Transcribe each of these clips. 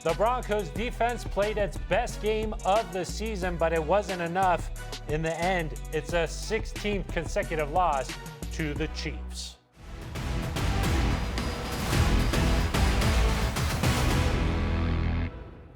The Broncos defense played its best game of the season, but it wasn't enough. In the end, it's a 16th consecutive loss to the Chiefs.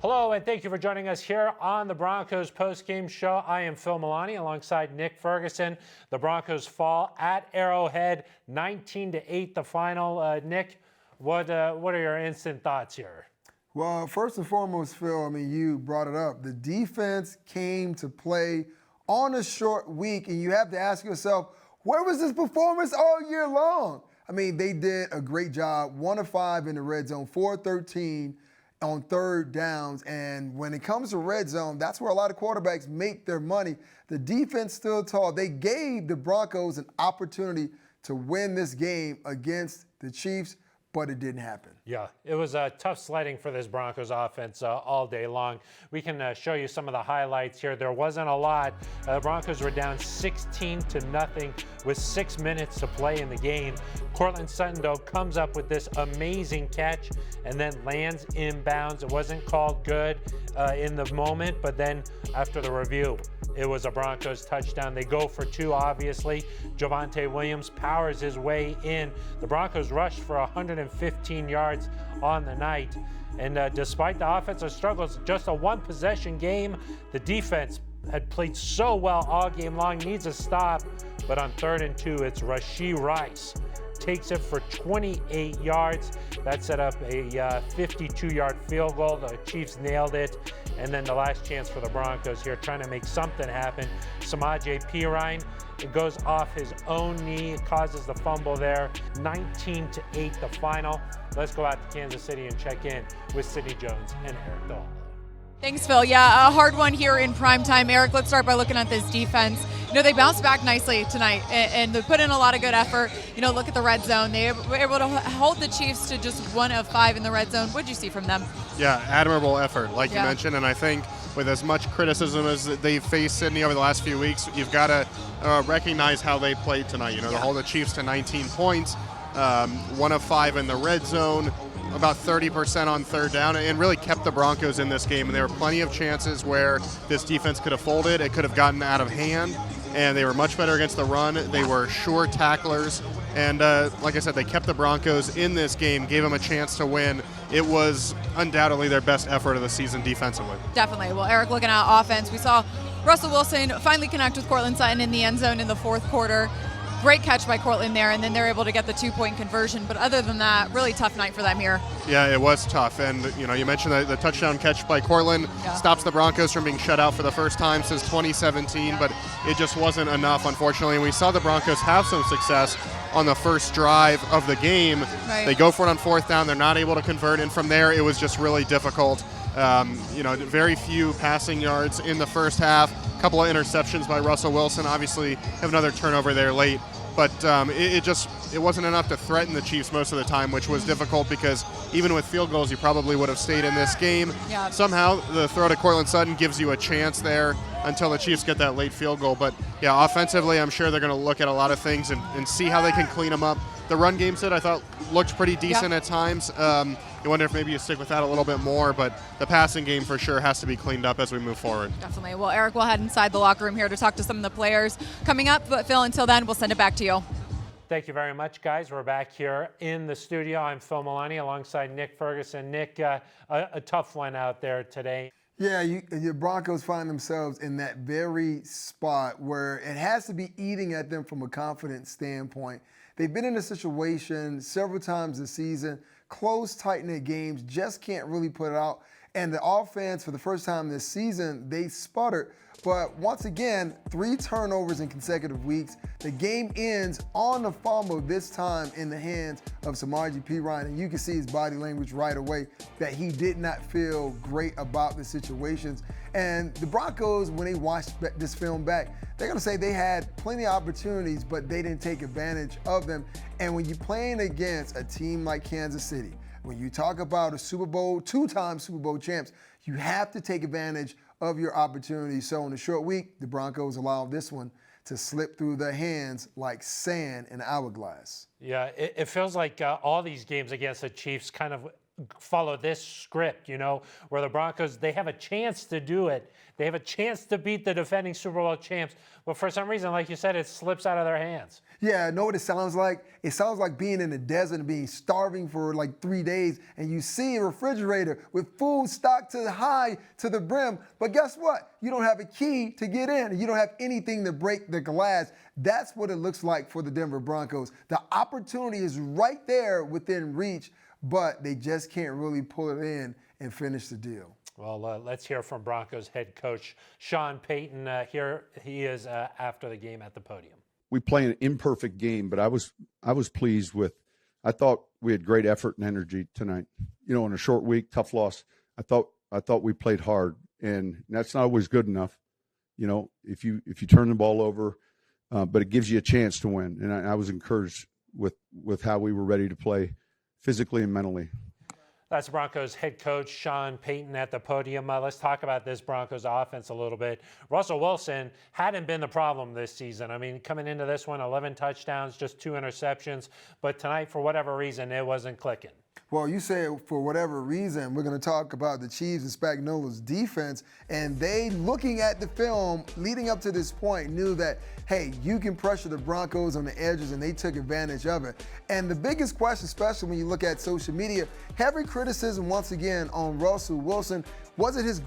Hello, and thank you for joining us here on the Broncos Postgame Show. I am Phil Milani alongside Nick Ferguson. The Broncos fall at Arrowhead, 19-8 the final. Nick, what are your instant thoughts here? Well, first and foremost, Phil, I mean, you brought it up. The defense came to play on a short week, and you have to ask yourself, where was this performance all year long? I mean, they did a great job, 1 of 5 in the red zone, 4-13 on third downs. And when it comes to red zone, that's where a lot of quarterbacks make their money. The defense stood tall. They gave the Broncos an opportunity to win this game against the Chiefs, but it didn't happen. Yeah, it was tough sledding for this Broncos offense all day long. We can show you some of the highlights here. There wasn't a lot. The Broncos were down 16-0 with 6 minutes to play in the game. Courtland Sutton, though, comes up with this amazing catch and then lands inbounds. It wasn't called good in the moment, but then after the review, it was a Broncos touchdown. They go for 2, obviously. Javonte Williams powers his way in. The Broncos rushed for 115 yards on the night. And despite the offensive struggles, just a one-possession game, the defense had played so well all game long, needs a stop. But on 3rd and 2, it's Rashee Rice. Takes it for 28 yards. That set up a 52-yard field goal. The Chiefs nailed it. And then the last chance for the Broncos here, trying to make something happen. Samaje Perine, it goes off his own knee, causes the fumble there. 19-8 the final. Let's go out to Kansas City and check in with Sidney Jones and Eric Dahl. Thanks, Phil. Yeah, a hard one here in primetime. Eric, let's start by looking at this defense. You know, they bounced back nicely tonight, and they put in a lot of good effort. You know, look at the red zone. They were able to hold the Chiefs to just 1 of 5 in the red zone. What did you see from them? Yeah, admirable effort, like you mentioned, and I think with as much criticism as they've faced Sydney over the last few weeks, you've got to recognize how they played tonight. You know, to hold the Chiefs to 19 points, 1 of 5 in the red zone, about 30% on third down, and really kept the Broncos in this game. And there were plenty of chances where this defense could have folded. It could have gotten out of hand, and they were much better against the run. They were sure tacklers, and like I said, they kept the Broncos in this game, gave them a chance to win. It was undoubtedly their best effort of the season defensively. Definitely. Well, Eric, looking at offense, we saw Russell Wilson finally connect with Courtland Sutton in the end zone in the 4th quarter. Great catch by Courtland there, and then they're able to get the 2-point conversion. But other than that, really tough night for them here. Yeah, it was tough. And, you know, you mentioned the touchdown catch by Courtland stops the Broncos from being shut out for the first time since 2017, but it just wasn't enough, unfortunately. And we saw the Broncos have some success on the first drive of the game. Right. They go for it on 4th down. They're not able to convert, and from there it was just really difficult. You know, very few passing yards in the first half. A couple of interceptions by Russell Wilson. Obviously, have another turnover there late. But it wasn't enough to threaten the Chiefs most of the time, which was difficult because even with field goals, you probably would have stayed in this game. Yeah. Somehow, the throw to Courtland Sutton gives you a chance there until the Chiefs get that late field goal. But, yeah, offensively, I'm sure they're going to look at a lot of things and see how they can clean them up. The run game, I thought, looked pretty decent at times. You wonder if maybe you stick with that a little bit more, but the passing game for sure has to be cleaned up as we move forward. Definitely. Well, Eric, we'll head inside the locker room here to talk to some of the players coming up. But, Phil, until then, we'll send it back to you. Thank you very much, guys. We're back here in the studio. I'm Phil Milani alongside Nick Ferguson. Nick, a tough one out there today. Yeah, your Broncos find themselves in that very spot where it has to be eating at them from a confidence standpoint. They've been in a situation several times this season, close, tight-knit games, just can't really put it out. And the offense, for the first time this season, they sputtered. But once again, 3 turnovers in consecutive weeks. The game ends on the fumble, this time in the hands of Samaje Perine. And you can see his body language right away that he did not feel great about the situations. And the Broncos, when they watch this film back, they're going to say they had plenty of opportunities, but they didn't take advantage of them. And when you're playing against a team like Kansas City, when you talk about a Super Bowl, 2-time Super Bowl champs, you have to take advantage of your opportunities. So in a short week, the Broncos allowed this one to slip through their hands like sand in an hourglass. Yeah, it feels like all these games against the Chiefs kind of follow this script, where the Broncos, they have a chance to do it. They have a chance to beat the defending Super Bowl champs. But for some reason, like you said, it slips out of their hands. Yeah, know what it sounds like? It sounds like being in the desert and being starving for like 3 days, and you see a refrigerator with food stocked to the brim, but guess what? You don't have a key to get in. You don't have anything to break the glass. That's what it looks like for the Denver Broncos. The opportunity is right there within reach, but they just can't really pull it in and finish the deal. Well, let's hear from Broncos head coach Sean Payton. Here he is after the game at the podium. We play an imperfect game, but I was pleased with. I thought we had great effort and energy tonight. In a short week, tough loss. I thought we played hard, and that's not always good enough. If you turn the ball over, but it gives you a chance to win. And I was encouraged with how we were ready to play, physically and mentally. That's Broncos head coach Sean Payton at the podium. Let's talk about this Broncos offense a little bit. Russell Wilson hadn't been the problem this season. I mean, coming into this one, 11 touchdowns, just 2 interceptions. But tonight, for whatever reason, it wasn't clicking. Well, you say for whatever reason, we're going to talk about the Chiefs and Spagnuolo's defense, and they, looking at the film leading up to this point, knew that, hey, you can pressure the Broncos on the edges, and they took advantage of it. And the biggest question, especially when you look at social media, heavy criticism once again on Russell Wilson. Was it his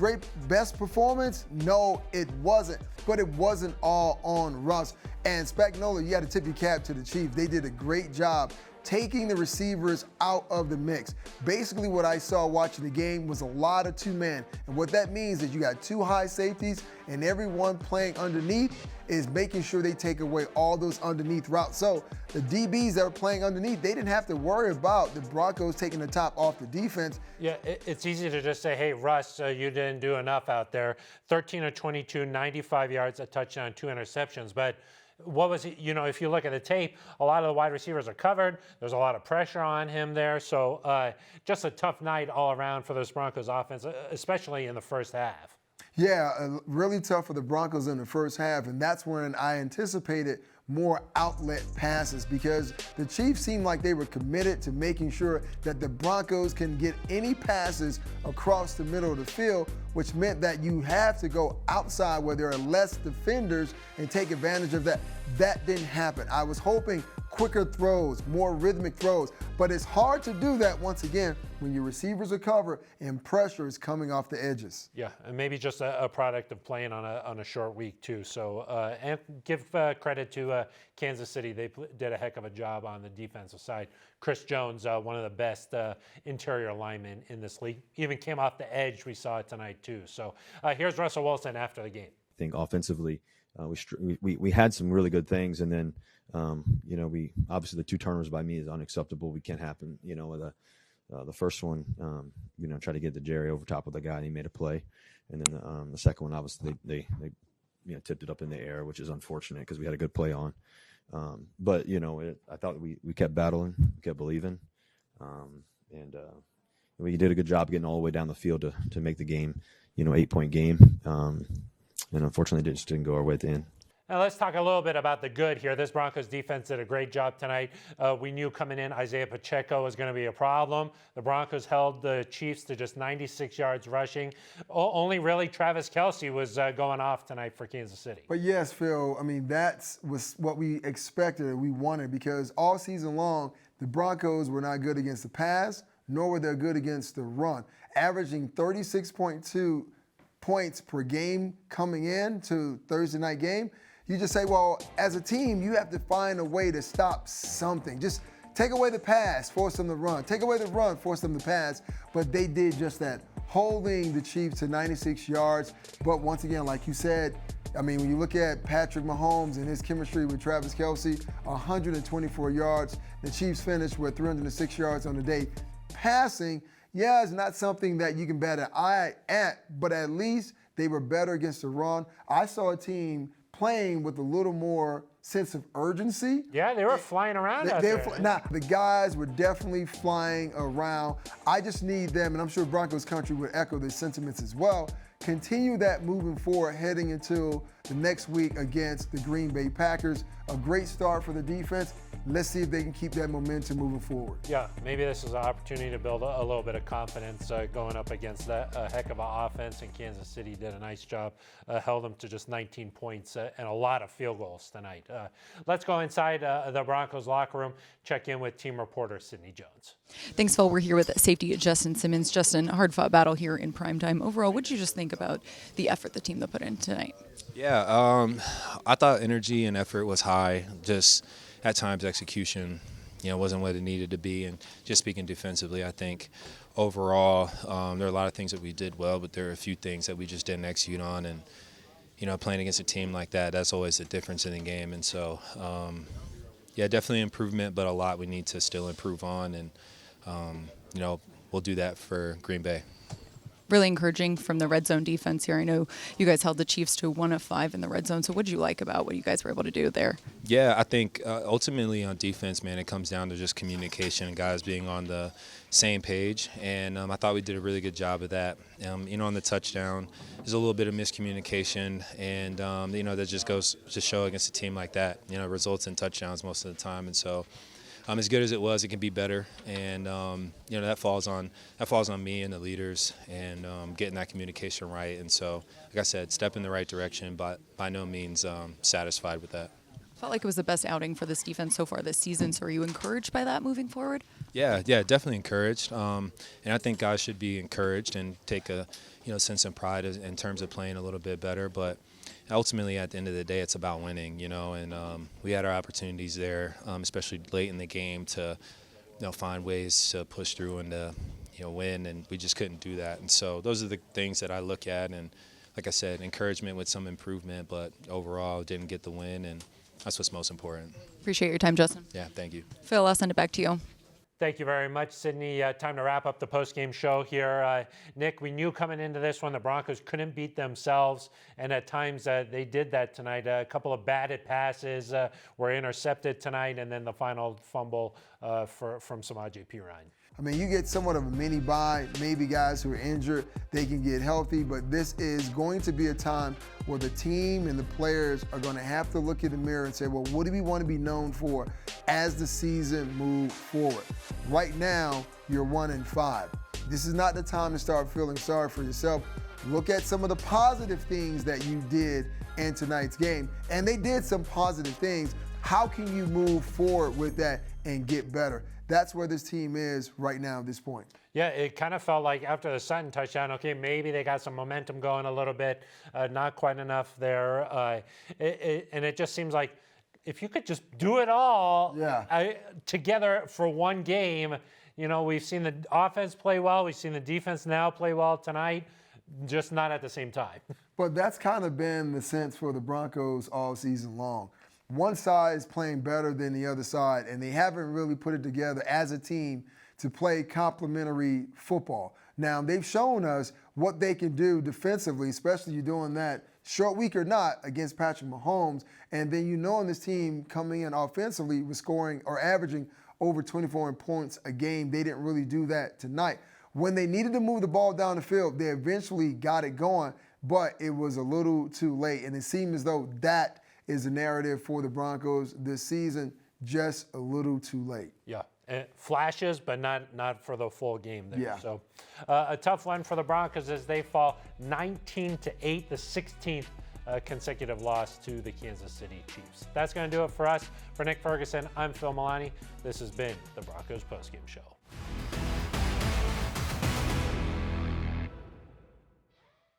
best performance? No, it wasn't. But it wasn't all on Russ. And Spagnuolo, you got to tip your cap to the Chiefs. They did a great job taking the receivers out of the mix. Basically what I saw watching the game was a lot of 2-man. And what that means is you got 2 high safeties, and everyone playing underneath is making sure they take away all those underneath routes. So the DBs that were playing underneath, they didn't have to worry about the Broncos taking the top off the defense. Yeah, it's easy to just say, hey, Russ, you didn't do enough out there. 13 of 22, 95 yards, a touchdown, 2 interceptions. But what was it? If you look at the tape, a lot of the wide receivers are covered. There's a lot of pressure on him there. So just a tough night all around for this Broncos offense, especially in the first half. Yeah, really tough for the Broncos in the first half, and that's when I anticipated more outlet passes because the Chiefs seemed like they were committed to making sure that the Broncos can get any passes across the middle of the field, which meant that you have to go outside where there are less defenders and take advantage of that. That didn't happen. I was hoping quicker throws, more rhythmic throws, but it's hard to do that once again when your receivers are covered and pressure is coming off the edges. Yeah, and maybe just a product of playing on a short week too. So and give credit to Kansas City. They did a heck of a job on the defensive side. Chris Jones, one of the best interior linemen in this league, even came off the edge. We saw it tonight too. So here's Russell Wilson after the game. I think offensively, we had some really good things, and then we obviously the 2 turnovers by me is unacceptable. We can't happen. The first one, try to get the Jerry over top of the guy, and he made a play, and then the second one, obviously they tipped it up in the air, which is unfortunate because we had a good play on. But I thought we kept battling, we kept believing, and we did a good job getting all the way down the field to make the game, 8-point game. And unfortunately, it just didn't go our way at the end. Now let's talk a little bit about the good here. This Broncos defense did a great job tonight. We knew coming in Isaiah Pacheco was going to be a problem. The Broncos held the Chiefs to just 96 yards rushing. Only really Travis Kelce was going off tonight for Kansas City. But yes, Phil, I mean, that was what we expected and we wanted because all season long, the Broncos were not good against the pass, nor were they good against the run, averaging 36.2 points per game coming in to Thursday night game. You just say, well, as a team, you have to find a way to stop something. Just take away the pass, force them to run. Take away the run, force them to pass. But they did just that, holding the Chiefs to 96 yards. But once again, like you said, I mean, when you look at Patrick Mahomes and his chemistry with Travis Kelce, 124 yards. The Chiefs finished with 306 yards on the day. Passing, yeah, it's not something that you can bat an eye at, but at least they were better against the run. I saw a team playing with a little more sense of urgency. Yeah, they were flying around out there. Now, the guys were definitely flying around. I just need them, and I'm sure Broncos country would echo their sentiments as well, continue that moving forward heading into the next week against the Green Bay Packers. A great start for the defense. Let's see if they can keep that momentum moving forward. Yeah, maybe this is an opportunity to build a little bit of confidence going up against that heck of an offense. And Kansas City did a nice job, held them to just 19 points and a lot of field goals tonight. Let's go inside the Broncos locker room, check in with team reporter Sydney Jones. Thanks, Phil. We're here with safety Justin Simmons. Justin, hard-fought battle here in primetime. Overall, what did you just think about the effort the team that put in tonight? Yeah, I thought energy and effort was high. Just at times execution, wasn't what it needed to be. And just speaking defensively, I think overall there are a lot of things that we did well, but there are a few things that we just didn't execute on. And, playing against a team like that, that's always the difference in the game. And so, yeah, definitely improvement, but a lot we need to still improve on. And, we'll do that for Green Bay. Really encouraging from the red zone defense here. I know you guys held the Chiefs to 1 of 5 in the red zone. So what did you like about what you guys were able to do there? Yeah, I think ultimately on defense, man, it comes down to just communication and guys being on the same page. And I thought we did a really good job of that. On the touchdown, there's a little bit of miscommunication. And, that just goes to show against a team like that. Results in touchdowns most of the time. And so as good as it was, it can be better, and that falls on me and the leaders, and getting that communication right. And so, like I said, step in the right direction, but by no means satisfied with that. Felt like it was the best outing for this defense so far this season. So, are you encouraged by that moving forward? Yeah, definitely encouraged. And I think guys should be encouraged and take a sense of pride in terms of playing a little bit better, but. Ultimately, at the end of the day, it's about winning, and we had our opportunities there, especially late in the game to, find ways to push through and to, win, and we just couldn't do that. And so those are the things that I look at, and like I said, encouragement with some improvement, but overall didn't get the win, and that's what's most important. Appreciate your time, Justin. Yeah, thank you. Phil, I'll send it back to you. Thank you very much, Sydney. Time to wrap up the postgame show here. Nick, we knew coming into this one the Broncos couldn't beat themselves, and at times they did that tonight. A couple of batted passes were intercepted tonight, and then the final fumble from Samaje Perine. I mean, you get somewhat of a mini bye. Maybe guys who are injured, they can get healthy, but this is going to be a time where the team and the players are going to have to look in the mirror and say, well, what do we want to be known for as the season moves forward? Right now, you're 1 and 5. This is not the time to start feeling sorry for yourself. Look at some of the positive things that you did in tonight's game, and they did some positive things. How can you move forward with that and get better? That's where this team is right now at this point. Yeah, it kind of felt like after the Sutton touchdown, okay, maybe they got some momentum going a little bit, not quite enough there. And it just seems like if you could just do it all together for one game, we've seen the offense play well, we've seen the defense now play well tonight, just not at the same time. But that's kind of been the sense for the Broncos all season long. One side is playing better than the other side, and they haven't really put it together as a team to play complementary football. Now, they've shown us what they can do defensively, especially you're doing that short week or not against Patrick Mahomes, and then in this team coming in offensively was scoring or averaging over 24 points a game. They didn't really do that tonight. When they needed to move the ball down the field, they eventually got it going, but it was a little too late, and it seemed as though that is the narrative for the Broncos this season, just a little too late. Yeah, flashes, but not for the full game there. Yeah. So a tough one for the Broncos as they fall 19-8, the 16th consecutive loss to the Kansas City Chiefs. That's going to do it for us. For Nick Ferguson, I'm Phil Milani. This has been the Broncos Postgame Show.